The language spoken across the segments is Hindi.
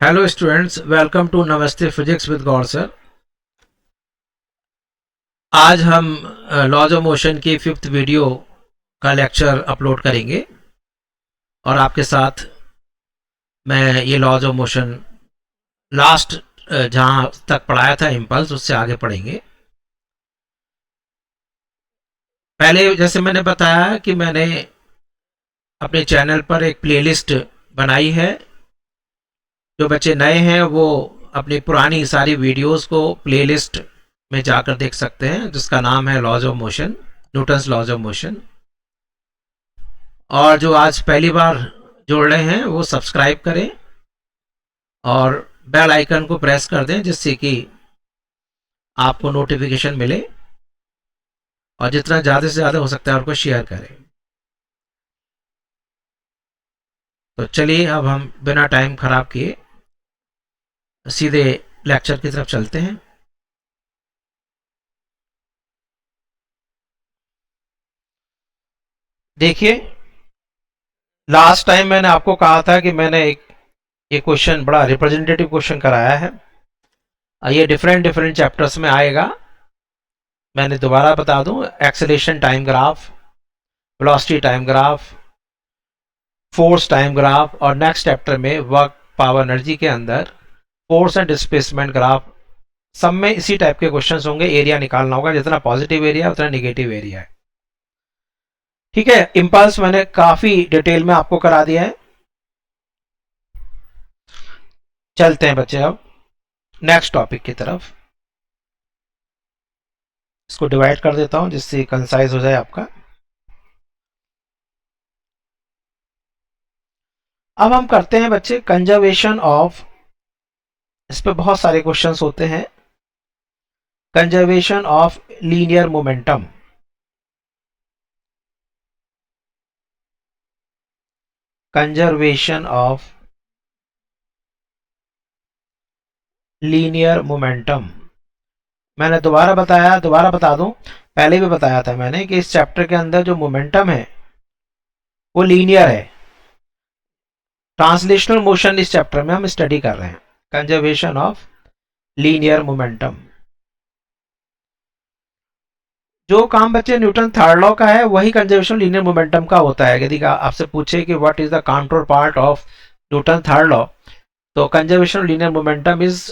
हेलो स्टूडेंट्स, वेलकम टू नमस्ते फिजिक्स विद गौर सर। आज हम लॉज ऑफ मोशन की 5th वीडियो का लेक्चर अपलोड करेंगे और आपके साथ मैं ये लॉज ऑफ मोशन लास्ट जहाँ तक पढ़ाया था इम्पल्स, उससे आगे पढ़ेंगे। पहले जैसे मैंने बताया कि मैंने अपने चैनल पर एक प्लेलिस्ट बनाई है। जो बच्चे नए हैं वो अपनी पुरानी सारी वीडियोस को प्लेलिस्ट में जाकर देख सकते हैं, जिसका नाम है laws of motion, Newton's laws of motion. और जो आज पहली बार जोड़ रहे हैं वो सब्सक्राइब करें और बेल आइकन को प्रेस कर दें, जिससे कि आपको नोटिफिकेशन मिले, और जितना ज़्यादा से ज़्यादा हो सकता है उनको शेयर करें। तो चलिए अब हम बिना टाइम खराब किए सीधे लेक्चर की तरफ चलते हैं। देखिए, लास्ट टाइम मैंने आपको कहा था कि मैंने एक क्वेश्चन, बड़ा रिप्रेजेंटेटिव क्वेश्चन कराया है। ये डिफरेंट चैप्टर्स में आएगा। मैंने दोबारा बता दूं, acceleration time graph, velocity time graph, force time graph, और नेक्स्ट चैप्टर में वर्क पावर एनर्जी के अंदर फोर्स एंड डिस्प्लेसमेंट ग्राफ। सब में इसी टाइप के क्वेश्चंस होंगे। एरिया निकालना होगा, जितना पॉजिटिव एरिया उतना नेगेटिव एरिया है। ठीक है, इंपल्स मैंने काफी डिटेल में आपको करा दिया है। चलते हैं बच्चे अब नेक्स्ट टॉपिक की तरफ। इसको डिवाइड कर देता हूं जिससे कंसाइज हो जाए आपका। अब हम करते हैं बच्चे कंजर्वेशन ऑफ, इस पे बहुत सारे क्वेश्चंस होते हैं। Conservation of linear momentum. Conservation of linear momentum. मैंने दोबारा बता दूं, पहले भी बताया था मैंने कि इस चैप्टर के अंदर जो मोमेंटम है वो लीनियर है। ट्रांसलेशनल मोशन इस चैप्टर में हम स्टडी कर रहे हैं। Conservation of linear momentum. जो काम बच्चे न्यूटन थर्ड लॉ का है वही कंजर्वेशन लीनियर मोमेंटम का होता है। यदि आपसे पूछे कि what is the counterpart of Newton third law, तो conservation linear momentum is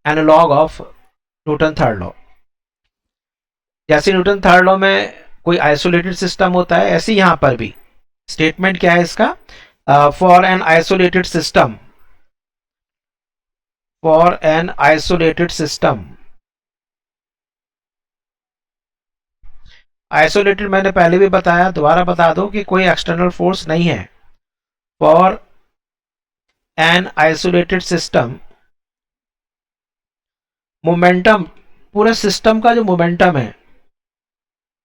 analogue of Newton third law. जैसे न्यूटन थर्ड लॉ में कोई आइसोलेटेड सिस्टम होता है, ऐसे यहां पर भी स्टेटमेंट क्या है इसका, for an isolated system, for an isolated system. Isolated मैंने पहले भी बताया, दोबारा बता दो कि कोई एक्सटर्नल फोर्स नहीं है। For an isolated system, momentum, पूरे सिस्टम का जो मोमेंटम है,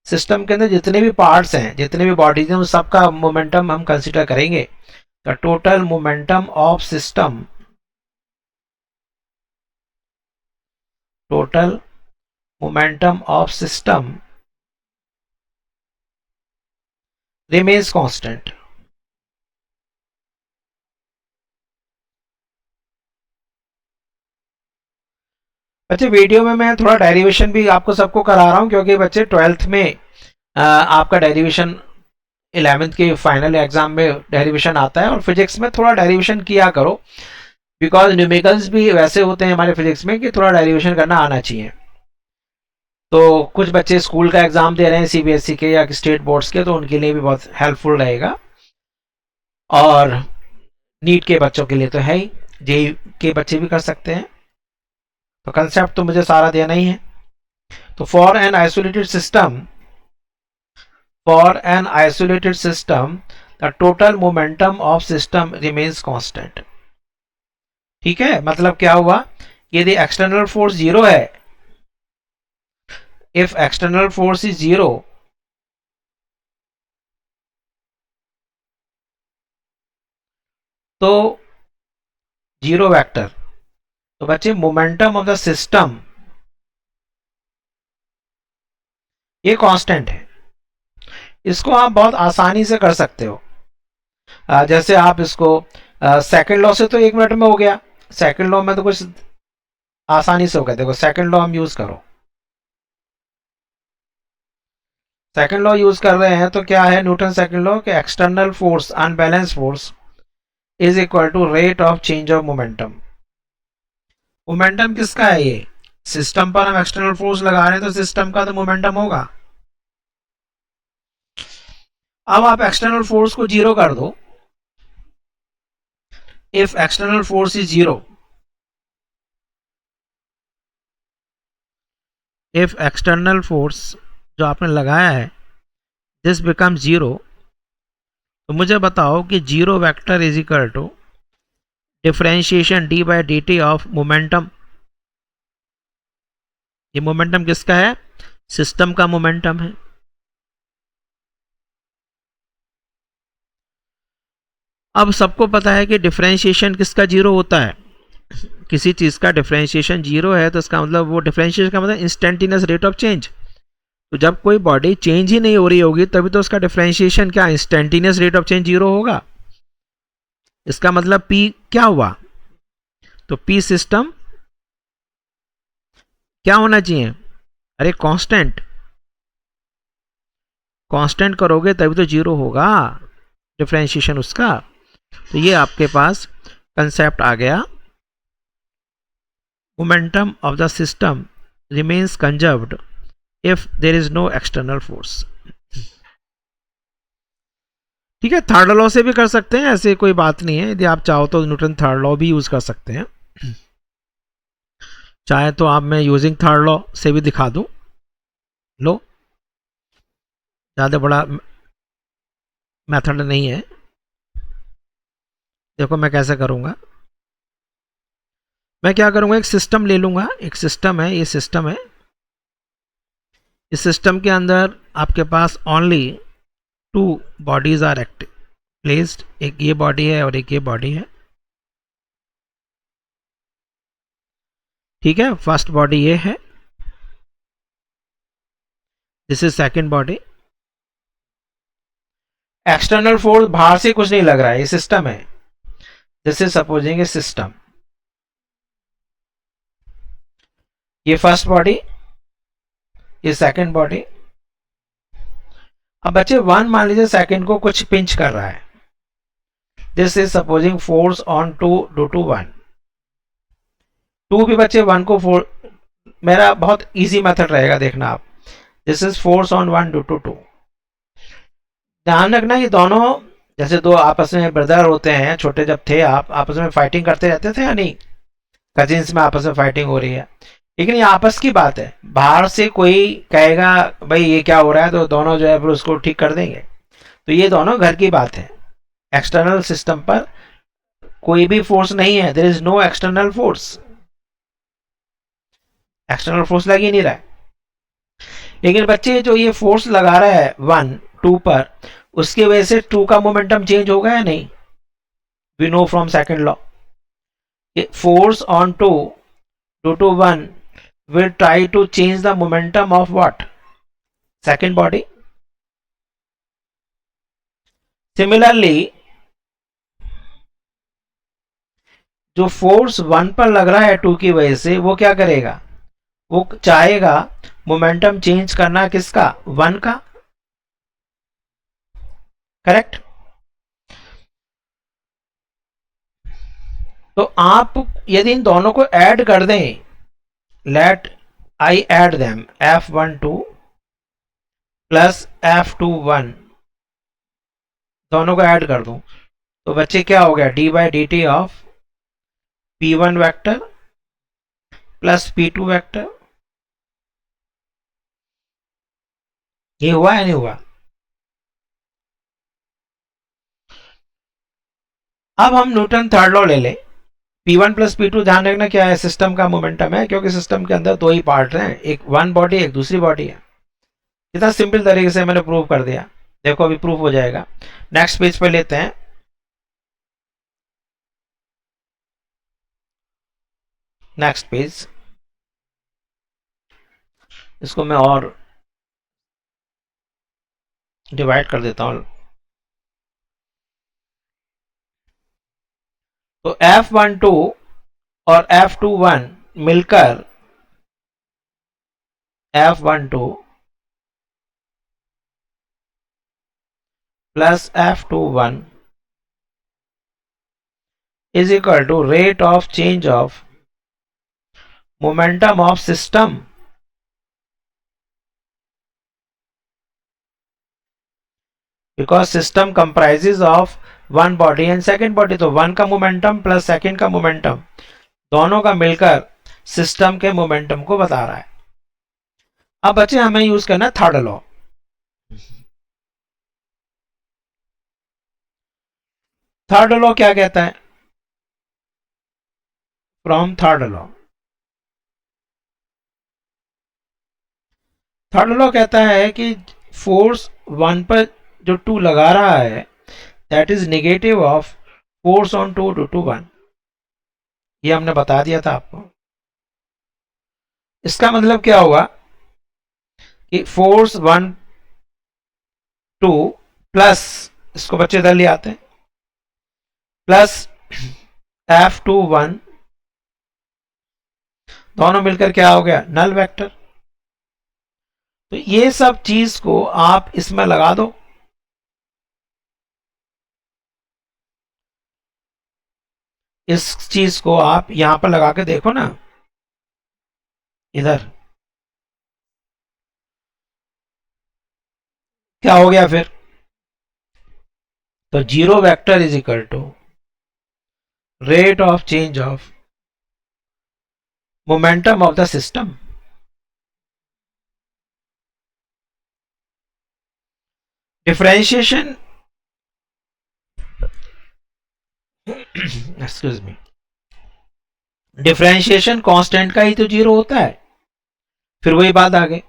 सिस्टम के अंदर जितने भी पार्ट्स हैं, जितने भी बॉडीज हैं, उन सबका मोमेंटम हम कंसीडर करेंगे। The total momentum of system, total momentum of system remains constant। बच्चे वीडियो में मैं थोड़ा डेरिवेशन भी आपको सबको करा रहा हूं, क्योंकि बच्चे 12th में आपका डेरिवेशन 11th के फाइनल एग्जाम में डेरिवेशन आता है, और फिजिक्स में थोड़ा डेरिवेशन किया करो, बिकॉज न्यूमेरिकल्स भी वैसे होते हैं हमारे फिजिक्स में कि थोड़ा डेरिवेशन करना आना चाहिए। तो कुछ बच्चे स्कूल का एग्जाम दे रहे हैं, सीबीएसई के या स्टेट बोर्ड्स के, तो उनके लिए भी बहुत हेल्पफुल रहेगा। और नीट के बच्चों के लिए तो है ही, जेई के बच्चे भी कर सकते हैं। तो कंसेप्ट तो मुझे सारा देना ही है। तो for an isolated system, for an isolated system the total momentum of system remains constant. ठीक है, मतलब क्या हुआ, यदि एक्सटर्नल फोर्स जीरो है, if external force is zero, तो जीरो वेक्टर, तो बच्चे मोमेंटम ऑफ द सिस्टम ये कांस्टेंट है। इसको आप बहुत आसानी से कर सकते हो। जैसे आप इसको सेकंड लॉ से तो 1 मिनट में हो गया, सेकंड लॉ में तो कुछ आसानी से हो गया। देखो सेकंड लॉ हम यूज करो, सेकंड लॉ यूज कर रहे हैं तो क्या है न्यूटन सेकंड लॉ कि external force unbalance force is equal to rate of change of momentum. Momentum किसका है? ये सिस्टम पर हम एक्सटर्नल फोर्स लगा रहे हैं तो सिस्टम का तो मोमेंटम होगा। अब आप एक्सटर्नल फोर्स को जीरो कर दो। If external force is zero, if external force जो आपने लगाया है दिस बिकम जीरो, तो मुझे बताओ कि zero vector is equal to differentiation d by d t of momentum. ये मोमेंटम किसका है? सिस्टम का मोमेंटम है। अब सबको पता है कि डिफरेंशिएशन किसका जीरो होता है। किसी चीज का डिफरेंशिएशन जीरो है तो इसका मतलब, वो डिफरेंशिएशन का मतलब इंस्टेंटेनियस रेट ऑफ चेंज। तो जब कोई बॉडी चेंज ही नहीं हो रही होगी तभी तो उसका डिफरेंशिएशन क्या, instantaneous rate of change zero होगा। इसका मतलब पी क्या हुआ? तो पी सिस्टम क्या होना चाहिए? अरे कांस्टेंट, कांस्टेंट करोगे तभी तो जीरो होगा डिफरेंशिएशन उसका। तो ये आपके पास कंसेप्ट आ गया। Momentum of the system remains conserved if there is no external force. ठीक है, थर्ड लॉ से भी कर सकते हैं, ऐसे कोई बात नहीं है। यदि आप चाहो तो न्यूटन थर्ड लॉ भी यूज कर सकते हैं। चाहे तो आप मैं यूजिंग थर्ड लॉ से भी दिखा दूं। लो, ज़्यादा बड़ा मेथड नहीं है। देखो मैं कैसे करूंगा। मैं क्या करूंगा, एक सिस्टम ले लूंगा। एक सिस्टम है, ये सिस्टम है। इस सिस्टम के अंदर आपके पास only two bodies are active placed. एक ये बॉडी है और एक ये बॉडी है। ठीक है, फर्स्ट बॉडी ये है, this is second body. External force बाहर से कुछ नहीं लग रहा है, ये सिस्टम है। This is supposing A system. ये फर्स्ट बॉडी, ये सेकेंड बॉडी। अब बच्चे वन मान लीजिए सेकेंड को कुछ पिंच कर रहा है। This is supposing force on two due to one. Two भी बच्चे वन को फोर, मेरा बहुत इजी मेथड रहेगा, देखना आप। This is force on one due to two. ध्यान रखना ये दोनों जैसे दो आपस में ब्रदर होते हैं, छोटे जब थे आप आपस में फाइटिंग करते रहते थे या नहीं? कजिन्स में आपस में फाइटिंग हो रही है, लेकिन ये आपस की बात है। बाहर से कोई कहेगा भाई ये क्या हो रहा है, तो दोनों जो है फिर उसको ठीक कर देंगे। तो ये दोनों घर की बात है। एक्सटर्नल सिस्टम पर कोई भी फोर्स नहीं है, there is no external force. External force लग ही नहीं रहा है। लेकिन बच्चे जो ये फोर्स लगा रहा है वन टू पर, उसकी वजह से टू का मोमेंटम चेंज होगा या नहीं? We know from second law, force on 2 due to 1 will try to change the momentum of what? Second body. Similarly, जो फोर्स 1 पर लग रहा है 2 की वजह से, वो क्या करेगा? वो चाहेगा मोमेंटम चेंज करना किसका? 1 का। करेक्ट। तो आप यदि इन दोनों को ऐड कर दें, let I add them, F12 plus F21, दोनों को ऐड कर दूं, तो बच्चे क्या हो गया? D by d t of P1 vector plus P2 vector. ये हुआ या नहीं हुआ? अब हम न्यूटन थर्ड लॉ ले लें। P1 प्लस P2 ध्यान रखना क्या है? सिस्टम का मोमेंटम है, क्योंकि सिस्टम के अंदर दो ही पार्ट हैं, एक वन बॉडी एक दूसरी बॉडी है। इतना सिंपल तरीके से मैंने प्रूव कर दिया। देखो अभी प्रूफ हो जाएगा। नेक्स्ट पेज पे लेते हैं। नेक्स्ट पेज, इसको मैं और डिवाइड कर देता हूं। तो F12 और F21 मिलकर F12 plus F21 is equal to rate of change of momentum of system because system comprises of one body and second body, तो वन का मोमेंटम प्लस सेकंड का मोमेंटम दोनों का मिलकर सिस्टम के मोमेंटम को बता रहा है। अब बच्चे हमें यूज करना है थर्ड लॉ। थर्ड लॉ क्या कहता है? From third law, third law कहता है कि फोर्स वन पर जो टू लगा रहा है that is negative of force on two due to one. ये हमने बता दिया था आपको। इसका मतलब क्या होगा कि फोर्स वन टू प्लस, इसको बच्चे इधर ले आते हैं, प्लस F21 दोनों मिलकर क्या हो गया? Null vector. तो ये सब चीज को आप इसमें लगा दो। इस चीज को आप यहां पर लगा के देखो ना, इधर क्या हो गया फिर? तो zero vector is equal to rate of change of momentum of the system. Differentiation excuse me, differentiation constant का ही तो जीरो होता है। फिर वही बात आ गई,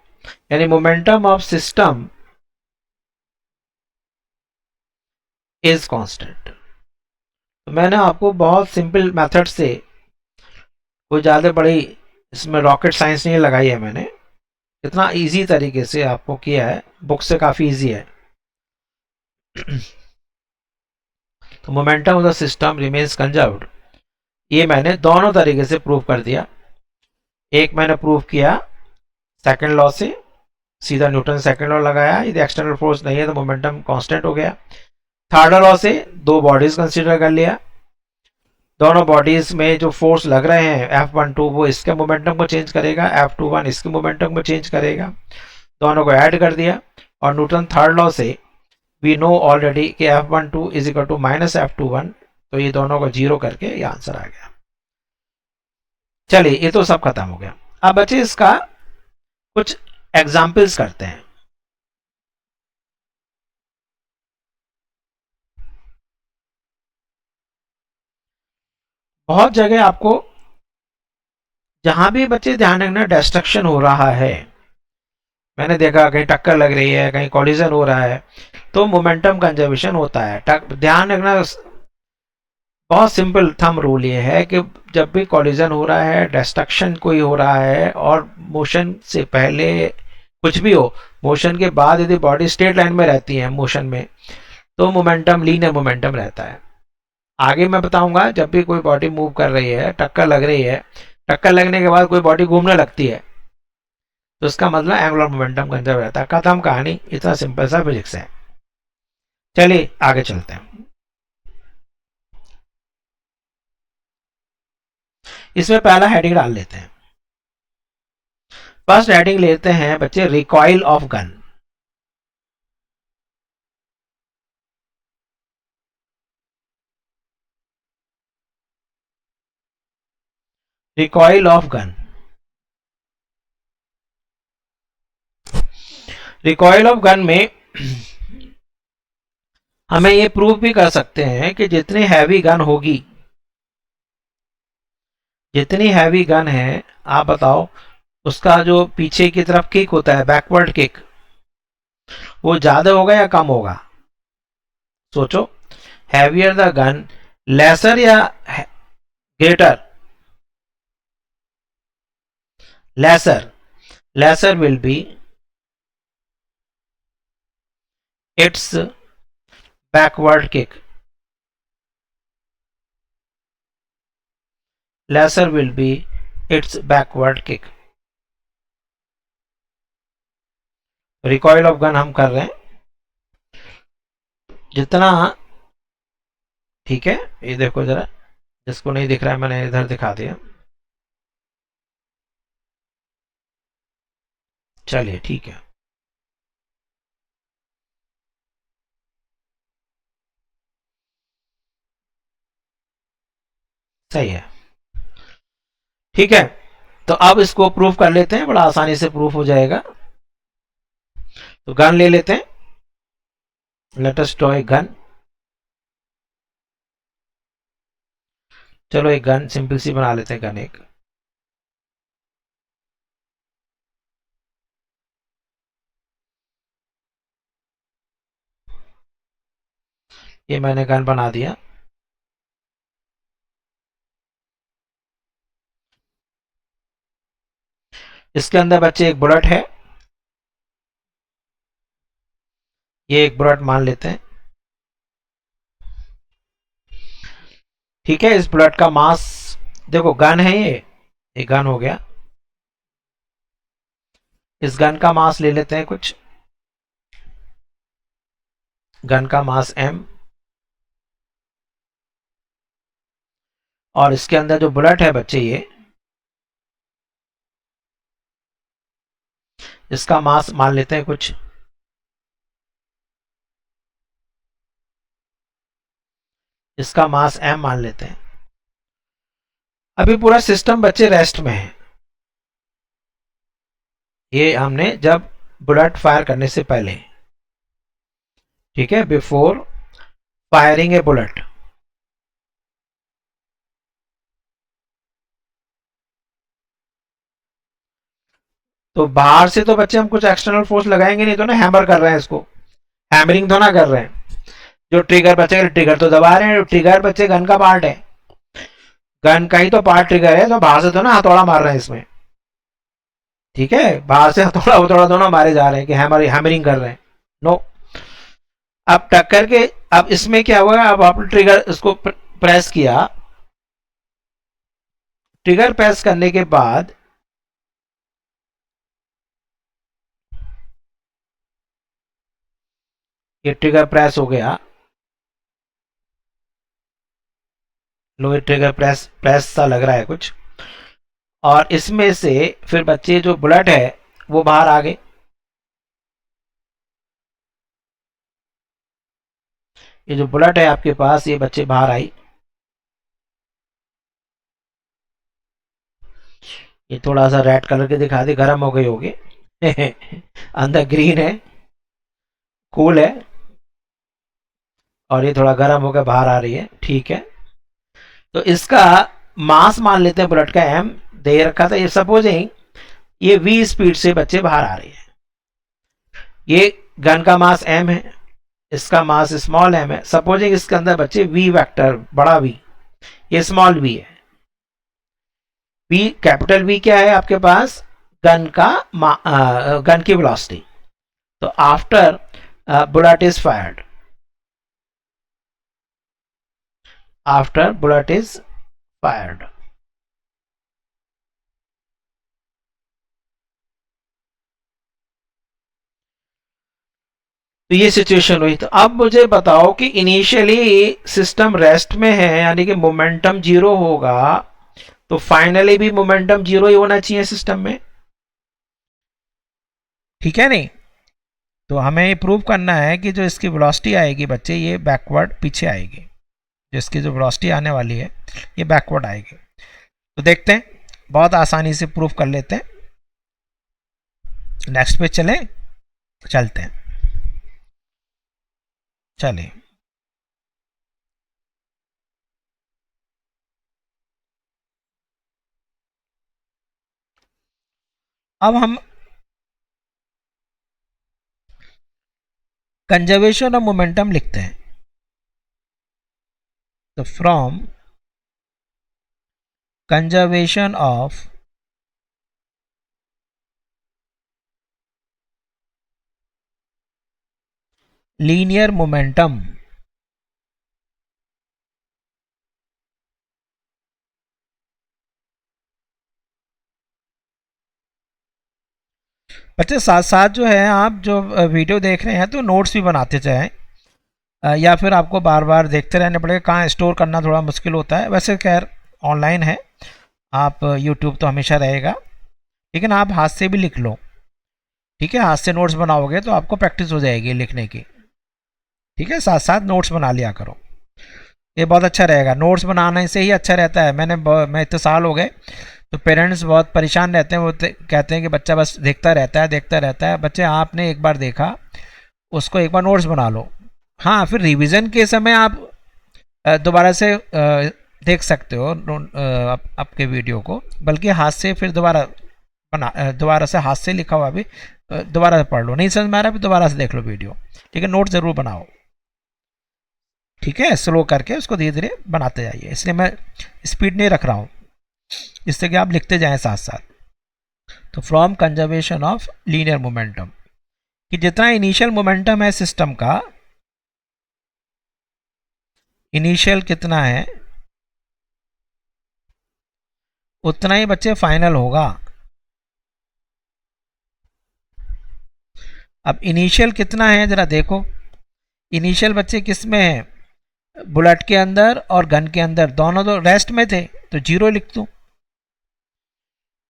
यानी momentum of system is constant. तो मैंने आपको बहुत सिंपल मेथड से, कोई ज़्यादा बड़ी इसमें रॉकेट साइंस नहीं लगाई है मैंने, इतना इजी तरीके से आपको किया है, बुक से काफ़ी इजी है। तो momentum of the system remains conserved, ये मैंने दोनों तरीके से प्रूव कर दिया। एक मैंने प्रूव किया सेकंड लॉ से, सीधा न्यूटन सेकंड लॉ लगाया, यदि एक्सटर्नल फोर्स नहीं है तो मोमेंटम कांस्टेंट हो गया। थर्ड लॉ से दो बॉडीज कंसीडर कर लिया, दोनों बॉडीज में जो फोर्स लग रहे हैं F12 वो इसके मोमेंटम को चेंज करेगा, F21 इसके मोमेंटम को चेंज करेगा, दोनों को ऐड कर दिया। और न्यूटन थर्ड लॉ से वी नो ऑलरेडी कि F12 is equal to minus F21, तो ये दोनों को जीरो करके ये आंसर आ गया। चलिए ये तो सब खत्म हो गया। अब बच्चे इसका कुछ एग्जाम्पल्स करते हैं। बहुत जगह आपको, जहां भी बच्चे ध्यान रखना डिस्ट्रक्शन हो रहा है, मैंने देखा कहीं टक्कर लग रही है, कहीं कॉलिजन हो रहा है, तो मोमेंटम कंजर्वेशन होता है। ध्यान रखना, बहुत सिंपल थंब रूल ये है कि जब भी कॉलिजन हो रहा है, डिस्ट्रक्शन कोई हो रहा है, और मोशन से पहले कुछ भी हो, मोशन के बाद यदि बॉडी स्ट्रेट लाइन में रहती है मोशन में, तो मोमेंटम लीनियर मोमेंटम रहता है। आगे मैं बताऊंगा, जब भी कोई बॉडी मूव कर रही है, टक्कर लग रही है, टक्कर लगने के बाद कोई बॉडी घूमने लगती है, तो इसका मतलब एंगुलर मोमेंटम कंजर्व रहता है। खत्म कहानी, इतना सिंपल सा फिजिक्स है। चलिए आगे चलते हैं। इसमें पहला हेडिंग डाल लेते हैं। फर्स्ट हेडिंग लेते हैं बच्चे, recoil of gun. Recoil of gun, recoil of gun में हमें ये प्रूव भी कर सकते हैं कि जितनी हैवी गन होगी, जितनी हैवी गन है, आप बताओ उसका जो पीछे की तरफ किक होता है, बैकवर्ड किक, वो ज्यादा होगा या कम होगा? सोचो, हैवियर द गन, लेसर या greater? Lesser, lesser will be its backward kick. lesser will be its backward kick. Recoil of gun हम कर रहे हैं जितना, ठीक है। ये देखो जरा, जिसको नहीं दिख रहा है मैंने इधर दिखा दिया। चलिए ठीक है। सही है, ठीक है। तो अब इसको प्रूफ कर लेते हैं, बड़ा आसानी से प्रूफ हो जाएगा। तो गन ले लेते हैं, let us draw a gun. चलो एक गन सिंपल सी बना लेते हैं, गन एक। ये मैंने गन बना दिया। इसके अंदर बच्चे एक बुलेट है, ये एक बुलेट मान लेते हैं, ठीक है। इस बुलेट का मास, देखो गन है ये गन हो गया। इस गन का मास ले लेते हैं कुछ, गन का मास m, और इसके अंदर जो बुलेट है बच्चे ये, इसका मास मान लेते हैं कुछ, इसका मास m मान लेते हैं। अभी पूरा सिस्टम बच्चे रेस्ट में है। ये हमने जब बुलेट फायर करने से पहले, ठीक है, बिफोर फायरिंग ए बुलेट। तो बाहर से तो बच्चे हम कुछ एक्सटर्नल फोर्स लगाएंगे नहीं, तो ना हैमर कर रहे हैं इसको, हैमरिंग तो ना कर रहे हैं। जो ट्रिगर बच्चे, ट्रिगर तो दबा रहे हैं, ट्रिगर बच्चे गन का पार्ट है, गन का ही तो पार्ट ट्रिगर है। तो बाहर से तो ना हथौड़ा मार रहे हैं इसमें, ठीक है, बाहर से हथौड़ा हथौड़ा दोनों मारे जा रहे हैं कि हैमरिंग कर रहे हैं, नो। अब टक्कर के, अब इसमें क्या हुआ, अब आपने ट्रिगर इसको प्रेस किया, ट्रिगर प्रेस करने के बाद ये ट्रिगर प्रेस हो गया, लोअर ट्रिगर प्रेस प्रेस सा लग रहा है कुछ, और इसमें से फिर बच्चे जो बुलेट है वो बाहर आ गए। ये जो बुलेट है आपके पास, ये बच्चे बाहर आई। ये थोड़ा सा रेड कलर के दिखा दे, गर्म हो गई होगी अंदर ग्रीन है, कूल है, और ये थोड़ा गर्म होकर बाहर आ रही है, ठीक है। तो इसका मास मान लेते हैं बुलेट का m, दे रखा था। ये सपोजिंग ये v स्पीड से बच्चे बाहर आ रही है, ये गन का मास m है, इसका मास स्मॉल m है। सपोजिंग इसके अंदर बच्चे v वेक्टर बड़ा v, ये स्मॉल v है। v कैपिटल V क्या है आपके पास, गन का गन की वेलोसिटी। तो after bullet is fired, after bullet is fired, तो ये सिचुएशन हुई। तो अब मुझे बताओ कि इनिशियली सिस्टम रेस्ट में है, यानी कि मोमेंटम जीरो होगा, तो फाइनली भी मोमेंटम जीरो ही होना चाहिए सिस्टम में, ठीक है नहीं। तो हमें ये प्रूव करना है कि जो इसकी वेलोसिटी आएगी बच्चे, ये बैकवर्ड पीछे आएगी, जो इसकी जो वेलोसिटी आने वाली है ये बैकवर्ड आएगी। तो देखते हैं, बहुत आसानी से प्रूव कर लेते हैं। नेक्स्ट पे चलते हैं, चलिए। अब हम कंजर्वेशन ऑफ मोमेंटम लिखते हैं। तो from conservation of linear momentum, बच्चे साथ साथ जो है आप जो वीडियो देख रहे हैं तो नोट्स भी बनाते जाएं, या फिर आपको बार बार देखते रहने पड़ेगा, कहाँ स्टोर करना थोड़ा मुश्किल होता है। वैसे खैर ऑनलाइन है, आप यूट्यूब तो हमेशा रहेगा, लेकिन आप हाथ से भी लिख लो, ठीक है। हाथ से नोट्स बनाओगे तो आपको प्रैक्टिस हो जाएगी लिखने की, ठीक है। साथ साथ नोट्स बना लिया करो, ये बहुत अच्छा रहेगा। नोट्स बनाने से ही अच्छा रहता है। मैं इतने साल हो गए, तो पेरेंट्स बहुत परेशान रहते हैं, वो कहते हैं कि बच्चा बस देखता रहता है देखता रहता है। बच्चे आपने एक बार देखा, उसको एक बार नोट्स बना लो। हाँ, फिर रिवीजन के समय आप दोबारा से देख सकते हो आपके वीडियो को, बल्कि हाथ से फिर दोबारा से हाथ से लिखा हुआ भी दोबारा से पढ़ लो। नहीं समझ में आ रहा, फिर दोबारा से देख लो वीडियो, ठीक है। नोट ज़रूर बनाओ, ठीक है। स्लो करके उसको धीरे धीरे बनाते जाइए, इसलिए मैं स्पीड नहीं रख रहा हूँ, इससे कि आप लिखते जाएं साथ साथ। तो from conservation of linear momentum, कि जितना इनिशियल मोमेंटम है सिस्टम का, इनिशियल कितना है उतना ही बच्चे फाइनल होगा। अब इनिशियल कितना है जरा देखो। इनिशियल बच्चे किस में है, बुलेट के अंदर और गन के अंदर, दोनों तो रेस्ट में थे, तो जीरो लिख दूं।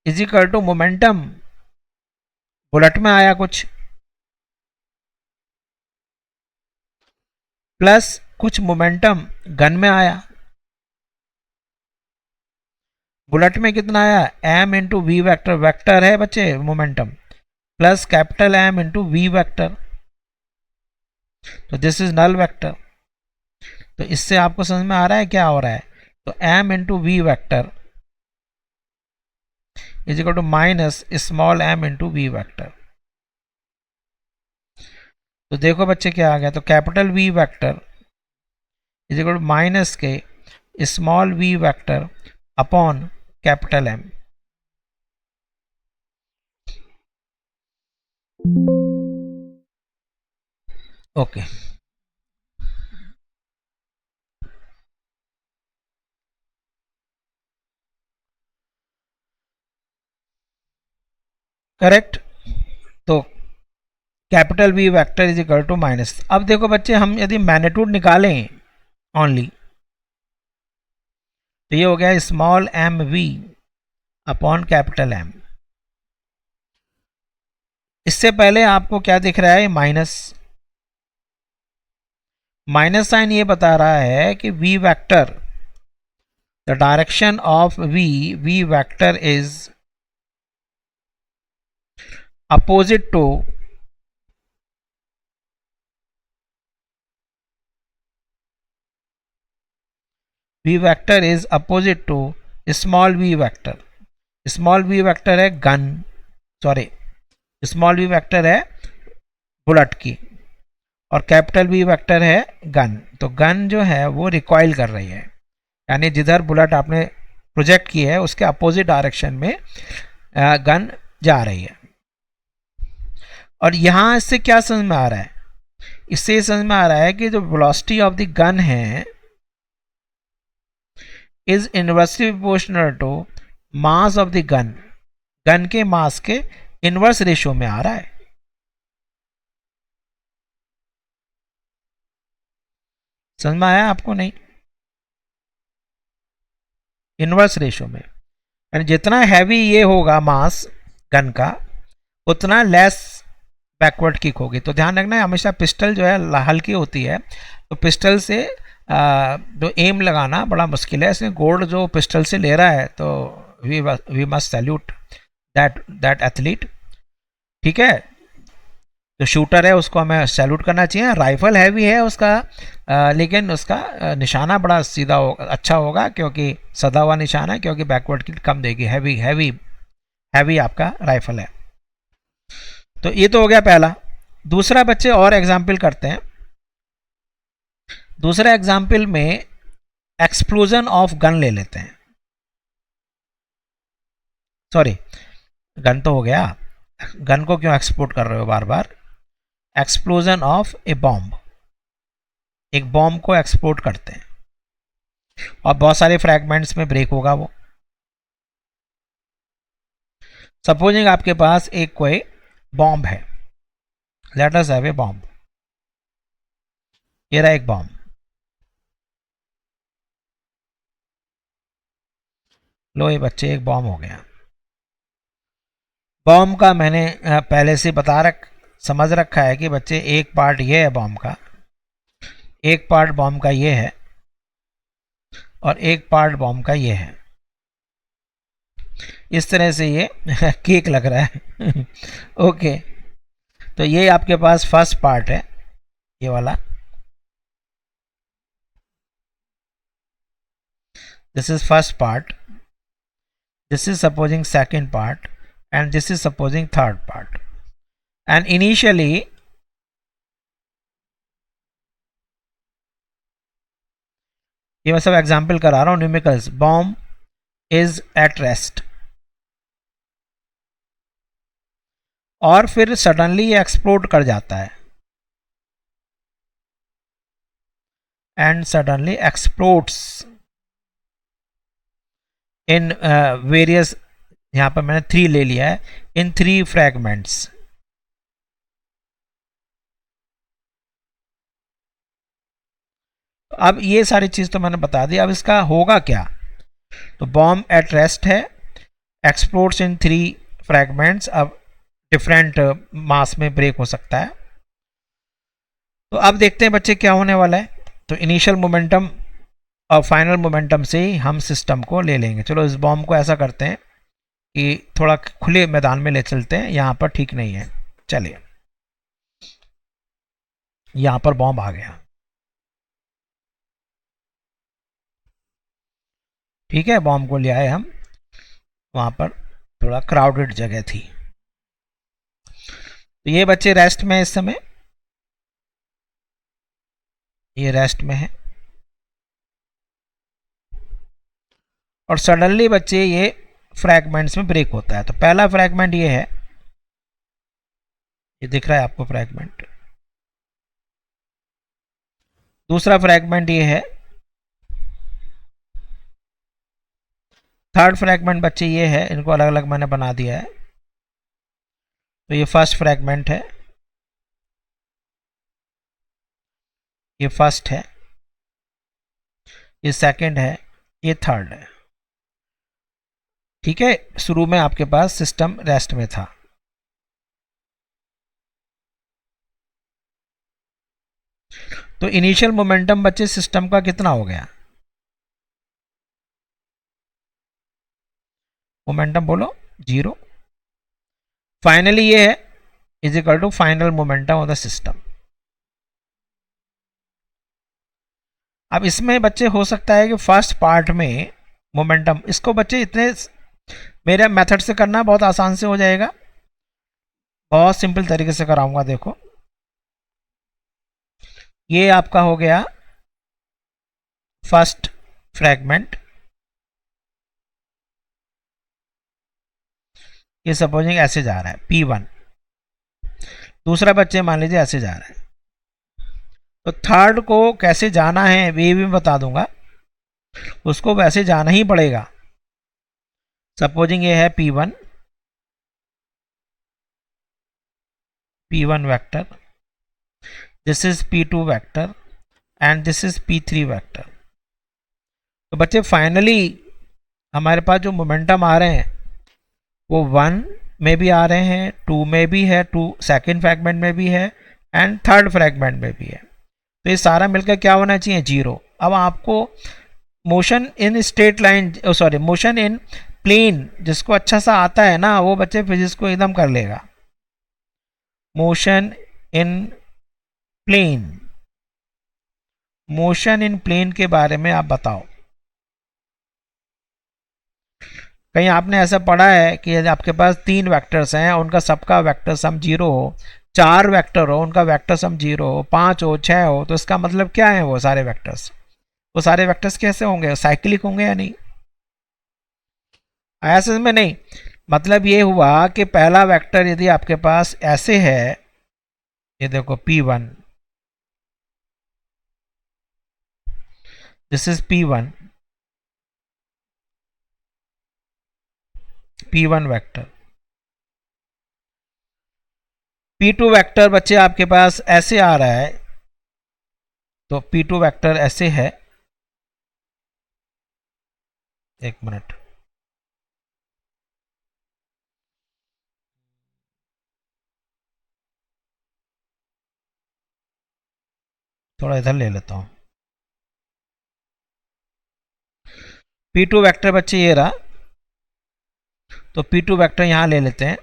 Is equal to momentum bullet में आया कुछ, प्लस कुछ मोमेंटम गन में आया। बुलेट में कितना आया, M into V vector, vector है बच्चे momentum, plus capital M into V vector, तो दिस इज नल वैक्टर। तो इससे आपको समझ में आ रहा है क्या हो रहा है। तो M into V vector is equal to minus small M into V vector. तो देखो बच्चे क्या आ गया, तो capital V vector is equal to minus के small V vector upon capital M. Okay, correct. तो capital V vector is equal to minus. अब देखो बच्चे, हम यदि मैग्नीट्यूड निकालें ओनली, तो ये हो गया small M V upon capital M. इससे पहले आपको क्या दिख रहा है, माइनस। माइनस साइन ये बता रहा है कि V vector, the direction of V vector is opposite to V vector is opposite to small V vector. Small V vector है gun, sorry small V vector है बुलेट की, और कैपिटल वी वैक्टर है गन। तो गन जो है वो रिकॉइल कर रही है, यानी जिधर बुलेट आपने प्रोजेक्ट की है उसके अपोजिट डायरेक्शन में गन जा रही है। और यहाँ इससे क्या समझ में आ रहा है, इससे समझ में आ रहा है कि जो वेलोसिटी ऑफ द गन है is inversely proportional to mass of the gun. Gun के मास के इनवर्स रेशियो में आ रहा है। समझ में आया आपको, नहीं? इनवर्स रेशियो में, यानी जितना हैवी ये होगा मास गन का, उतना लेस बैकवर्ड किक होगी। तो ध्यान रखना है, हमेशा पिस्टल जो है हल्की होती है, तो पिस्टल से जो एम लगाना बड़ा मुश्किल है। इसमें गोल्ड जो पिस्टल से ले रहा है, तो we must salute that athlete, ठीक है। जो शूटर है उसको हमें सैल्यूट करना चाहिए। राइफल हैवी है उसका, लेकिन उसका निशाना बड़ा सीधा होगा, अच्छा होगा, क्योंकि सदा हुआ निशाना है, क्योंकि बैकवर्ड किक कम देगी। हैवी हैवी हैवी आपका राइफल है। तो ये तो हो गया पहला। दूसरा बच्चे और एग्जाम्पल करते हैं। दूसरा एग्जाम्पल में एक्सप्लोजन ऑफ गन ले लेते हैं। सॉरी, गन तो हो गया, गन को क्यों एक्सपोर्ट कर रहे हो बार बार। एक्सप्लोजन ऑफ ए बॉम्ब, एक बॉम्ब को एक्सपोर्ट करते हैं और बहुत सारे फ्रैगमेंट्स में ब्रेक होगा वो। सपोजिंग आपके पास एक कोई बॉम्ब है, let us have a bomb, ये रहा एक बॉम्ब। लो ये बच्चे एक बॉम्ब हो गया। बॉम्ब का मैंने पहले से समझ रखा है कि बच्चे एक पार्ट ये है बॉम्ब का, एक पार्ट बॉम्ब का ये है, और एक पार्ट बॉम्ब का ये है। इस तरह से ये केक लग रहा है ओके, तो ये आपके पास फर्स्ट पार्ट है, ये वाला, this is first part, this is supposing second part, and this is supposing third part. And initially ये मैं सब एग्जाम्पल करा रहा हूँ numericals. Bomb is at rest, और फिर सडनली ये एक्सप्लोड कर जाता है, and suddenly explodes in various, यहां पर मैंने 3 ले लिया है, इन 3 फ्रैगमेंट्स। अब ये सारी चीज तो मैंने बता दी, अब इसका होगा क्या। तो बॉम्ब एट रेस्ट है, एक्सप्लोड्स इन 3 फ्रैगमेंट्स, अब डिफरेंट मास में ब्रेक हो सकता है। तो अब देखते हैं बच्चे क्या होने वाला है। तो इनिशियल मोमेंटम और फाइनल मोमेंटम से ही हम सिस्टम को ले लेंगे। चलो इस बॉम्ब को ऐसा करते हैं कि थोड़ा खुले मैदान में ले चलते हैं, यहाँ पर ठीक नहीं है। चलिए यहाँ पर बॉम्ब आ गया, ठीक है, बॉम्ब को ले आए हम, वहाँ पर थोड़ा क्राउडेड जगह थी। तो ये बच्चे रेस्ट में इस समय, ये रेस्ट में है, और सडनली बच्चे ये फ्रैगमेंट्स में ब्रेक होता है। तो पहला फ्रैगमेंट ये है, ये दिख रहा है आपको फ्रैगमेंट। दूसरा फ्रैगमेंट ये है, थर्ड फ्रैगमेंट बच्चे ये है, इनको अलग अलग मैंने बना दिया है। तो ये फर्स्ट फ्रैगमेंट है, ये फर्स्ट है, ये सेकंड है, ये थर्ड है, ठीक है। शुरू में आपके पास सिस्टम रेस्ट में था। तो इनिशियल मोमेंटम बच्चे सिस्टम का कितना हो गया, मोमेंटम बोलो 0। फाइनली ये है is equal to final momentum of the system. अब इसमें बच्चे हो सकता है कि फर्स्ट पार्ट में मोमेंटम, इसको बच्चे इतने मेरे मेथड से करना बहुत आसान से हो जाएगा, बहुत सिंपल तरीके से कराऊंगा। देखो ये आपका हो गया फर्स्ट फ्रैगमेंट, ये सपोजिंग ऐसे जा रहा है P1, दूसरा बच्चे मान लीजिए ऐसे जा रहा है। तो थर्ड को कैसे जाना है ये भी बता दूंगा, उसको वैसे जाना ही पड़ेगा। सपोजिंग ये है P1, P1 vector, this is P2 vector, and this is P3 vector. तो बच्चे फाइनली हमारे पास जो मोमेंटम आ रहे हैं वो 1 में भी आ रहे हैं, 2 में भी है, 2 सेकेंड फ्रैगमेंट में भी है, एंड थर्ड फ्रैगमेंट में भी है। तो ये सारा मिलकर क्या होना चाहिए 0। अब आपको motion in straight line, sorry motion in plane जिसको अच्छा सा आता है ना, वो बच्चे फिजिक्स को एकदम कर लेगा। Motion in plane, motion in plane के बारे में आप बताओ। कहीं आपने ऐसा पढ़ा है कि यदि आपके पास 3 वेक्टर्स हैं, उनका सबका वेक्टर सम 0 हो, 4 वेक्टर हो, उनका वेक्टर सम 0 हो, 5 हो, 6 हो, तो इसका मतलब क्या है, वो सारे वेक्टर्स, वो सारे वेक्टर्स कैसे होंगे, साइक्लिक होंगे या नहीं। ऐसे में नहीं, मतलब ये हुआ कि पहला वेक्टर यदि आपके पास ऐसे है, ये देखो P1, this is P1, P1 vector, P2 vector बच्चे आपके पास ऐसे आ रहा है, तो P2 वेक्टर ऐसे है, एक मिनट, थोड़ा इधर ले लेता हूँ। P2 वेक्टर बच्चे ये रहा, तो P2 वेक्टर यहां ले लेते हैं।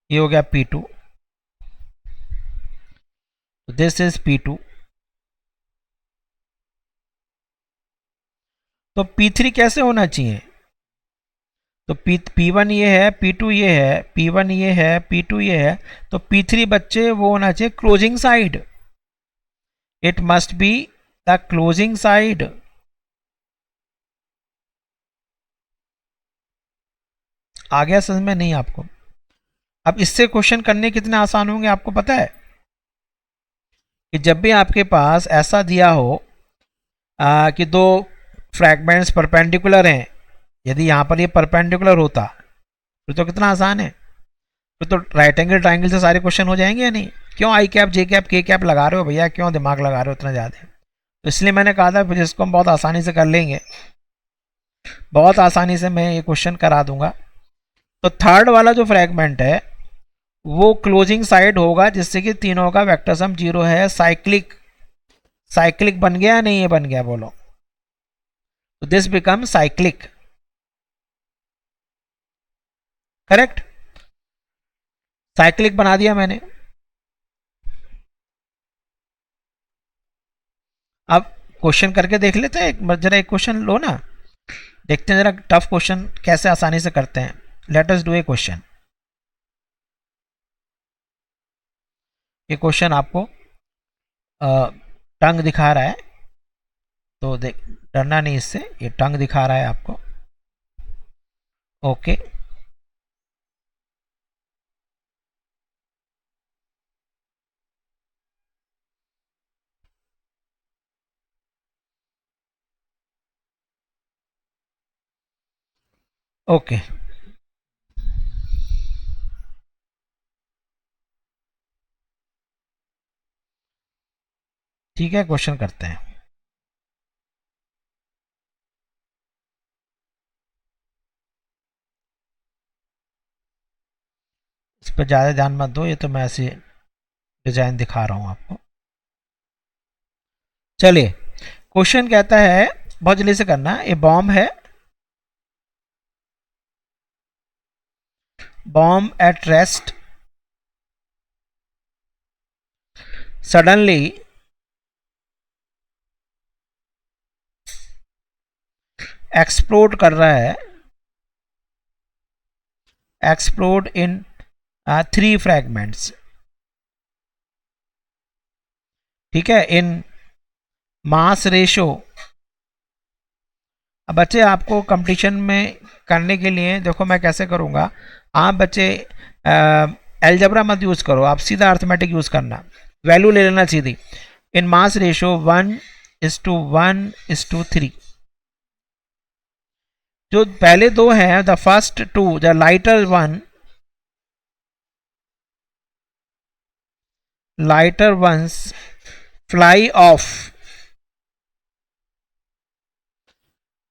ये हो गया P2, दिस इज P2। तो P3 कैसे होना चाहिए? तो P1 ये है, P2 ये है, P1 ये है, P2 ये है, तो P3 बच्चे वो होना चाहिए closing side. It must be the closing side. आ गया समझ में नहीं आपको? अब इससे क्वेश्चन करने कितने आसान होंगे आपको पता है? कि जब भी आपके पास ऐसा दिया हो कि दो फ्रैगमेंट्स परपेंडिकुलर हैं, यदि यहाँ पर ये परपेंडिकुलर होता फिर तो कितना आसान है, फिर तो राइट एंगल ट्राइंगल से सारे क्वेश्चन हो जाएंगे या नहीं? क्यों आई कैप जे कैप के कैप लगा रहे हो भैया, क्यों दिमाग लगा रहे हो इतना ज़्यादा? तो इसलिए मैंने कहा था फिर इसको हम बहुत आसानी से कर लेंगे, बहुत आसानी से मैं ये क्वेश्चन करा दूंगा। तो थर्ड वाला जो फ्रैगमेंट है वो क्लोजिंग साइड होगा, जिससे कि तीनों का वेक्टर सम 0 है। साइक्लिक, साइक्लिक बन गया या नहीं? ये बन गया, बोलो। तो this become cyclic, correct, cyclic बना दिया मैंने। अब क्वेश्चन करके देख लेते हैं, जरा एक क्वेश्चन लो ना, देखते हैं जरा टफ क्वेश्चन कैसे आसानी से करते हैं। Let us do a question. ये क्वेश्चन आपको टंग दिखा रहा है, तो देख, डरना नहीं इससे, ये टंग दिखा रहा है आपको। ओके, ओके, ठीक है, क्वेश्चन करते हैं। इस पर ज़्यादा ध्यान मत दो, ये तो मैं ऐसे डिजाइन दिखा रहा हूं आपको। चलिए, क्वेश्चन कहता है, बहुत जल्दी से करना, ये बॉम्ब है, bomb at rest suddenly explode कर रहा है, एक्सप्लोड इन 3 फ्रैगमेंट्स, ठीक है, इन मास रेशो। अब बच्चे आपको कंपटीशन में करने के लिए देखो मैं कैसे करूँगा। आप बच्चे एलजबरा मत यूज़ करो, आप सीधा अर्थमेटिक यूज़ करना, वैल्यू ले लेना सीधी। इन मास रेशो 1:1:3। जो पहले दो हैं, the first two, the lighter one, lighter ones fly off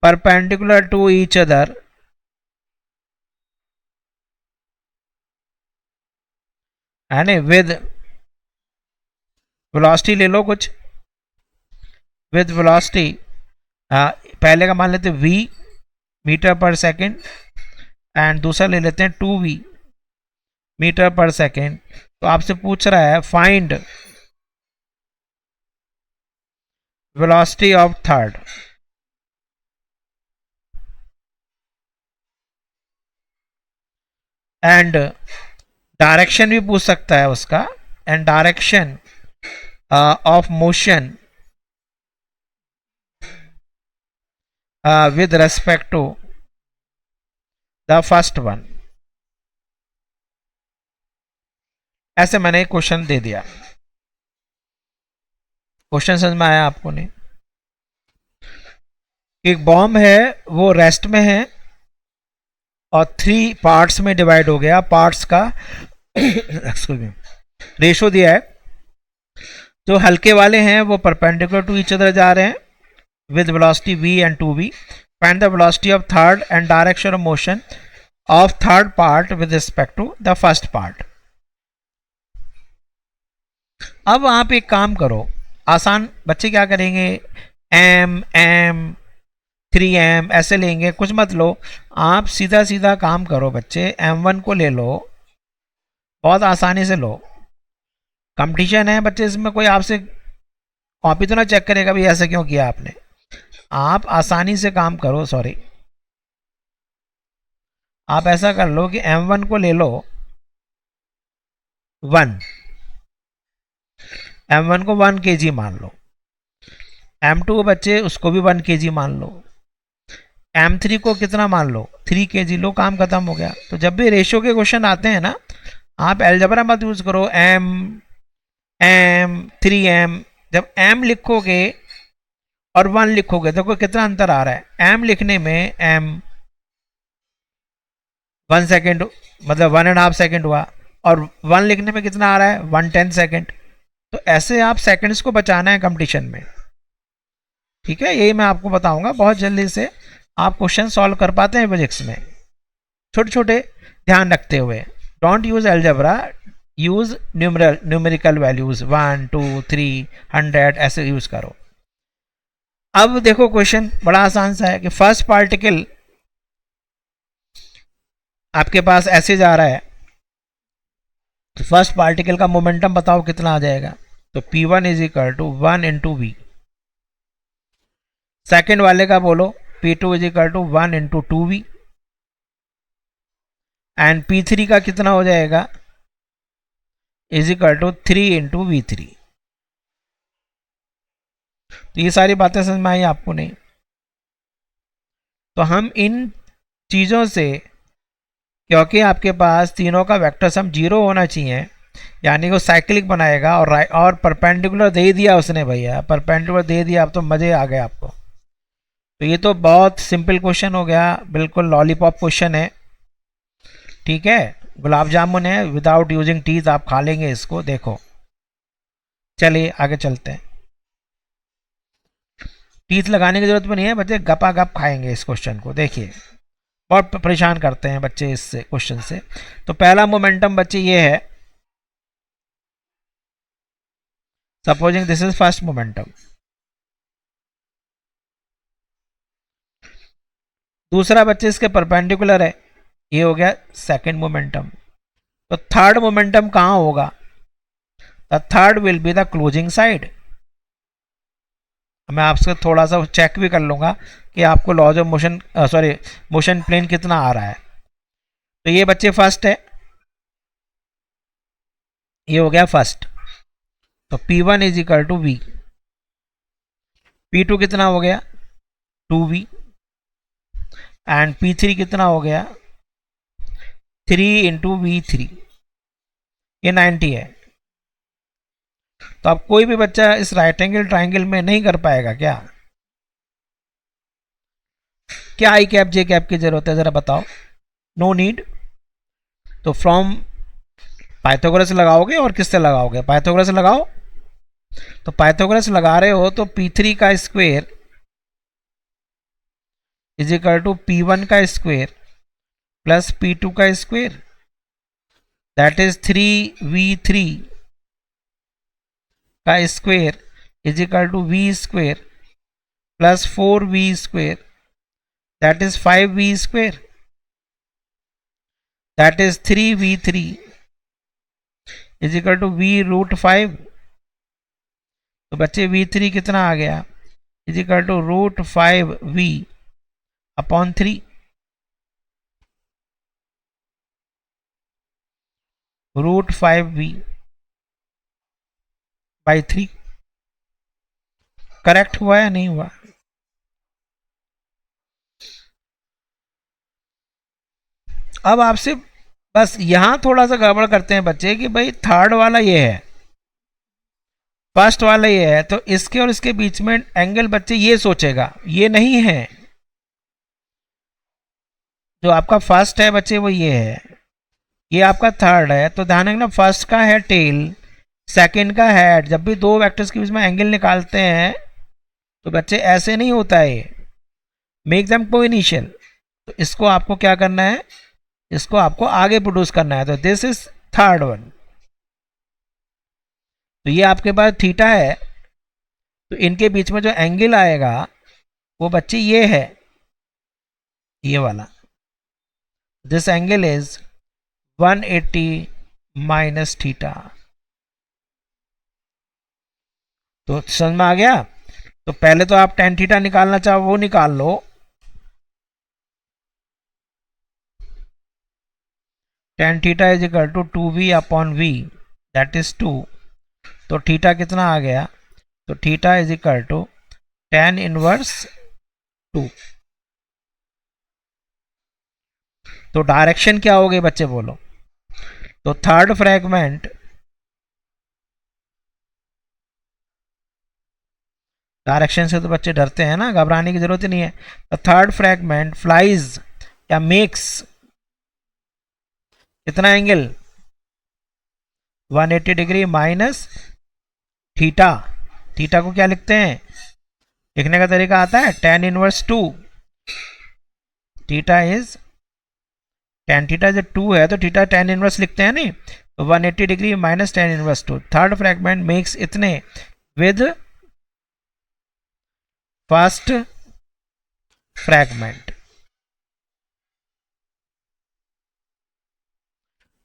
perpendicular to each other and with velocity ले लो कुछ, with velocity पहले का मान लेते v मीटर पर सेकेंड एंड दूसरा ले लेते हैं 2v मीटर पर सेकेंड। तो आपसे पूछ रहा है find velocity of third, and direction भी पूछ सकता है उसका, and direction of motion with respect to the first one। ऐसे मैंने एक क्वेश्चन दे दिया। क्वेश्चन समझ में आया आपको? नहीं? एक बॉम्ब है वो रेस्ट में है और 3 पार्ट्स में डिवाइड हो गया, पार्ट्स का एक्सक्यूज मी रेशो दिया है। जो हल्के वाले हैं वो परपेंडिकुलर टू ईच अदर जा रहे हैं with velocity v and 2v. Find the velocity of third and direction of motion of third part with respect to the first part. अब आप एक काम करो, आसान बच्चे क्या करेंगे, m 3m ऐसे लेंगे, कुछ मत लो, आप सीधा सीधा काम करो बच्चे, m1 को ले लो, बहुत आसानी से लो। कंपटीशन है बच्चे, इसमें कोई आपसे कॉपी तो ना चेक करेगा भाई ऐसा क्यों किया आपने। आप आसानी से काम करो, सॉरी आप ऐसा कर लो कि m1 को ले लो 1, m1 को 1 kg मान लो, m2 बच्चे उसको भी 1 kg मान लो, m3 को कितना मान लो 3 kg, लो काम खत्म हो गया। तो जब भी रेशियो के क्वेश्चन आते हैं ना, आप अलजेब्रा मत यूज करो, m 3m, जब m लिखोगे और 1 लिखोगे देखो कितना अंतर आ रहा है। m लिखने में m 1 सेकेंड मतलब 1.5 सेकेंड हुआ, और 1 लिखने में कितना आ रहा है 1/10 सेकेंड। तो ऐसे आप सेकंड्स को बचाना है कंपटीशन में, ठीक है। यही मैं आपको बताऊंगा, बहुत जल्दी से आप क्वेश्चन सॉल्व कर पाते हैं फिजिक्स में, छोटे छोटे ध्यान रखते हुए। Don't use algebra, use numerical values 1 2 3 100 ऐसे यूज करो। अब देखो क्वेश्चन बड़ा आसान सा है कि फर्स्ट पार्टिकल आपके पास ऐसे जा रहा है, तो फर्स्ट पार्टिकल का मोमेंटम बताओ कितना आ जाएगा। तो P1 is equal to 1 into वी। सेकेंड वाले का बोलो P2 is equal to 1 into 2v। And P3 का कितना हो जाएगा, is equal to 3 into V3। तो ये सारी बातें समझ में आई आपको नहीं? तो हम इन चीज़ों से, क्योंकि आपके पास तीनों का वेक्टर सम 0 होना चाहिए, यानी वो साइक्लिक बनाएगा, और परपेंडिकुलर दे दिया उसने भैया, परपेंडिकुलर दे दिया, अब तो मज़े आ गए आपको। तो ये तो बहुत सिंपल क्वेश्चन हो गया, बिल्कुल लॉलीपॉप क्वेश्चन है, ठीक है, गुलाब जामुन है, विदाउट यूजिंग टीथ आप खा लेंगे इसको। देखो चलिए आगे चलते हैं, टीथ लगाने की जरूरत भी नहीं है बच्चे, गपा गप खाएंगे इस क्वेश्चन को। देखिए बहुत परेशान करते हैं बच्चे इस क्वेश्चन से। तो पहला मोमेंटम बच्चे ये है, supposing this is first momentum. दूसरा बच्चे इसके परपेंडिकुलर है, ये हो गया सेकंड मोमेंटम। तो थर्ड मोमेंटम कहां होगा, the third will be the closing side. मैं आपसे थोड़ा सा चेक भी कर लूंगा कि आपको laws of motion, sorry motion plane कितना आ रहा है। तो ये बच्चे फर्स्ट है, ये हो गया फर्स्ट। तो P1 is equal to we. P2 कितना हो गया 2v, एंड P3 कितना हो गया 3 इंटू V3, ये 90 है। तो अब कोई भी बच्चा इस राइट एंगल ट्राइंगल में नहीं कर पाएगा क्या? क्या आई कैप जे कैप की जरूरत है जरा बताओ? No need. तो फ्रॉम पाइथागोरस लगाओगे और किससे लगाओगे, पाइथागोरस लगाओ। तो पाइथागोरस लगा रहे हो तो P3 का square is equal to P1 का स्क्वायर प्लस P2 का स्क्वायर, दैट इज 3v3 का square is equal to v square plus 4v square, that is 5v square, that is 3v3 is equal to v root 5। तो बच्चे v3 कितना आ गया, is equal to root 5v upon 3, root 5v by 3। Correct हुआ या नहीं हुआ? अब आपसे बस यहां थोड़ा सा गड़बड़ करते हैं बच्चे कि भाई थर्ड वाला ये है, फर्स्ट वाला ये है, तो इसके और इसके बीच में एंगल बच्चे ये सोचेगा, ये नहीं है। जो आपका फर्स्ट है बच्चे वो ये है, ये आपका थर्ड है। तो ध्यान रखना, फर्स्ट का है टेल, सेकंड का हेड। जब भी दो वेक्टर्स के बीच में एंगल निकालते हैं तो बच्चे ऐसे नहीं होता है, मेक देम कोइनिशियल। तो इसको आपको क्या करना है, इसको आपको आगे प्रोड्यूस करना है। तो दिस इज थर्ड वन। तो ये आपके पास थीटा है, तो इनके बीच में जो एंगल आएगा वो बच्चे ये है, ये वाला। This angle is 180 minus theta. तो समझ में आ गया। तो पहले तो आप टेन थीटा निकालना चाहो वो निकाल लो। Tan theta is equal to 2v upon v, that is 2। तो थीटा कितना आ गया, तो theta is equal to tan inverse 2। तो डायरेक्शन क्या हो गई बच्चे बोलो। तो थर्ड फ्रैगमेंट, डायरेक्शन से तो बच्चे डरते हैं ना, घबराने की जरूरत ही नहीं है। द थर्ड फ्रैगमेंट फ्लाइज या मेक्स कितना angle, 180 degree minus theta. Theta को क्या लिखते हैं, लिखने का तरीका आता है, ten inverse 2। Theta is ten, theta जब 2 है तो थीटा टेन इनवर्स लिखते हैं नहीं, तो 180 degree minus ten inverse 2। Third fragment makes इतने विद फर्स्ट फ्रैगमेंट।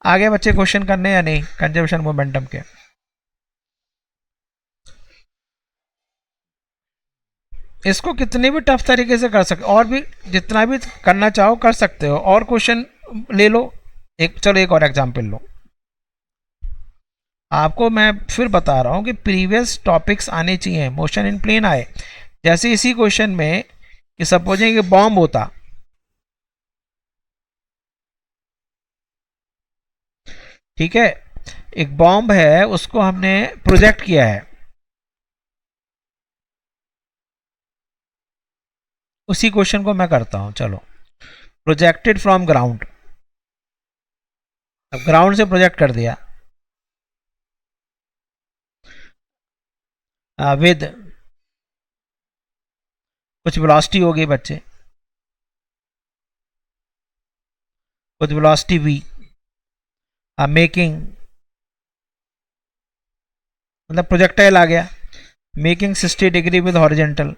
आगे बच्चे क्वेश्चन करने या नहीं कंजर्वेशन मोमेंटम के। इसको कितने भी टफ तरीके से कर सकते, और भी जितना भी करना चाहो कर सकते हो। और क्वेश्चन ले लो, एक चलो एक और एग्जांपल लो। आपको मैं फिर बता रहा हूँ कि प्रीवियस टॉपिक्स आने चाहिए। मोशन इन प्लेन आए, जैसे इसी क्वेश्चन में कि सपोजिंग कि बॉम्ब होता, ठीक है, एक बॉम्ब है उसको हमने प्रोजेक्ट किया है, उसी क्वेश्चन को मैं करता हूं। चलो, प्रोजेक्टेड फ्रॉम ग्राउंड, अब ग्राउंड से प्रोजेक्ट कर दिया विद कुछ वेलोसिटी हो गई बच्चे, कुछ वेलोसिटी v, मेकिंग मतलब प्रोजेक्टाइल आ गया, मेकिंग 60 डिग्री विद हॉरिजेंटल।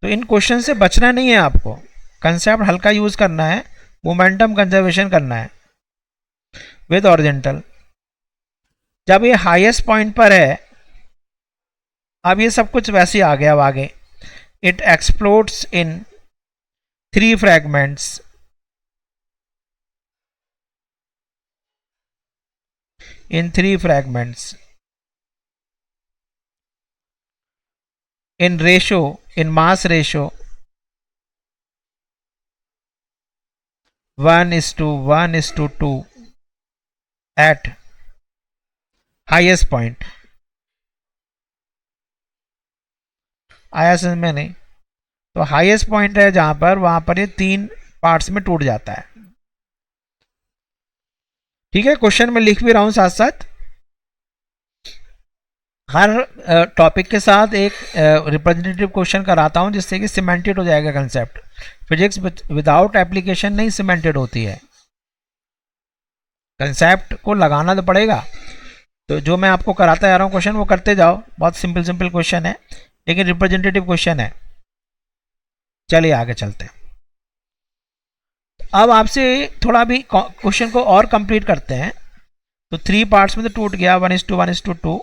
तो इन क्वेश्चन से बचना नहीं है आपको, कंसेप्ट हल्का यूज करना है, मोमेंटम कंजर्वेशन करना है विद हॉरिजेंटल। जब ये हाईएस्ट पॉइंट पर है, अब ये सब कुछ वैसे आ गया। अब आगे it explodes in 3 fragments, in 3 fragments in ratio, in mass ratio 1:1:2 at highest point। आया समझ में नहीं, तो हाईएस्ट पॉइंट है जहां पर, वहां पर ये 3 पार्ट्स में टूट जाता है। ठीक है, क्वेश्चन में लिख भी रहा हूं साथ साथ। हर टॉपिक के साथ एक रिप्रेजेंटेटिव क्वेश्चन कराता हूं, जिससे कि सीमेंटेड हो जाएगा कंसेप्ट। फिजिक्स विदाउट एप्लीकेशन नहीं सीमेंटेड होती है, कंसेप्ट को लगाना तो पड़ेगा। तो जो मैं आपको कराता जा रहा हूँ क्वेश्चन वो करते जाओ, बहुत सिंपल सिंपल क्वेश्चन है लेकिन रिप्रेजेंटेटिव क्वेश्चन है। चलिए आगे चलते हैं। अब आपसे थोड़ा भी क्वेश्चन को और कंप्लीट करते हैं। तो 3 पार्ट्स में तो टूट गया, 1:1:2।